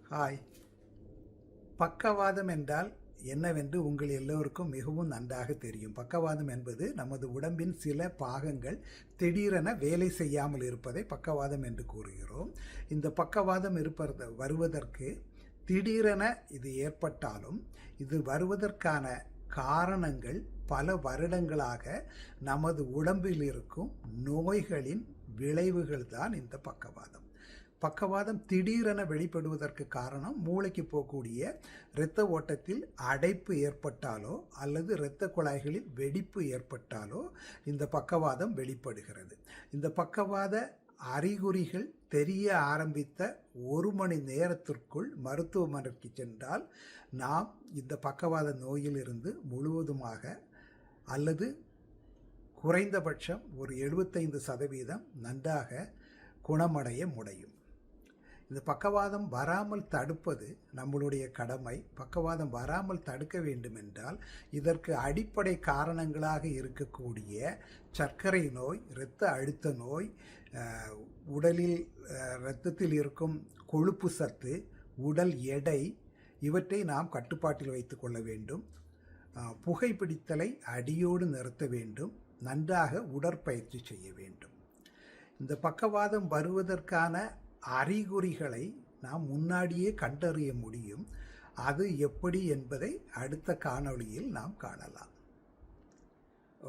Hi. பக்கவாதம் என்றால் என்னவென்று உங்கள் எல்லோருக்கும் மிகவும் நன்றாக தெரியும். பக்கவாதம் என்பது நமது உடம்பின் சில பாகங்கள் திடீரென வேலை செய்யாமல் இருப்பதை பக்கவாதம் என்று கூறுகிறோம். இந்த பக்கவாதம் வருவதற்கு திடீரென இது ஏற்பட்டாலும் இது வருவதற்கான காரணங்கள் பல வருடங்களாக நமது உடம்பில் இருக்கும் நோய்களின் விளைவுகள் தான் இந்த பக்கவாதம். பக்கவாதம் திடீரென வெளிப்படுவதற்கு காரணம் மூளைக்கு போகக்கூடிய இரத்த ஓட்டத்தில் அடைப்பு ஏற்பட்டாலோ அல்லது இரத்த குழாய்களில் வெடிப்பு ஏற்பட்டாலோ இந்த பக்கவாதம் வெளிப்படுகிறது. இந்த பக்கவாத அறிகுறிகள் தெரிய ஆரம்பித்த 1 மணி நேரத்திற்குள் மருத்துவமனைக்கு சென்றால் நாம் இந்த பக்கவாத நோயிலிருந்து முழுவதுமாக அல்லது குறைந்தபட்சம் ஒரு 75% நன்றாக குணமடைய முடியும். இந்த பக்கவாதம் வராமல் தடுப்பது நம்மளுடைய கடமை. பக்கவாதம் வராமல் தடுக்க வேண்டுமென்றால் இதற்கு அடிப்படை காரணங்களாக இருக்கக்கூடிய சர்க்கரை நோய், இரத்த அழுத்த நோய், உடலில் இரத்தத்தில் இருக்கும் கொழுப்பு சத்து, உடல் எடை இவற்றை நாம் கட்டுப்பாட்டில் வைத்து கொள்ள வேண்டும். புகைப்பிடித்தலை அடியோடு நிறுத்த வேண்டும். நன்றாக உடற்பயிற்சி செய்ய வேண்டும். இந்த பக்கவாதம் வருவதற்கான அறிகுறிகளை நாம் முன்னாடியே கண்டறிய முடியும். அது எப்படி என்பதை அடுத்த காணொளியில் நாம் காணலாம்.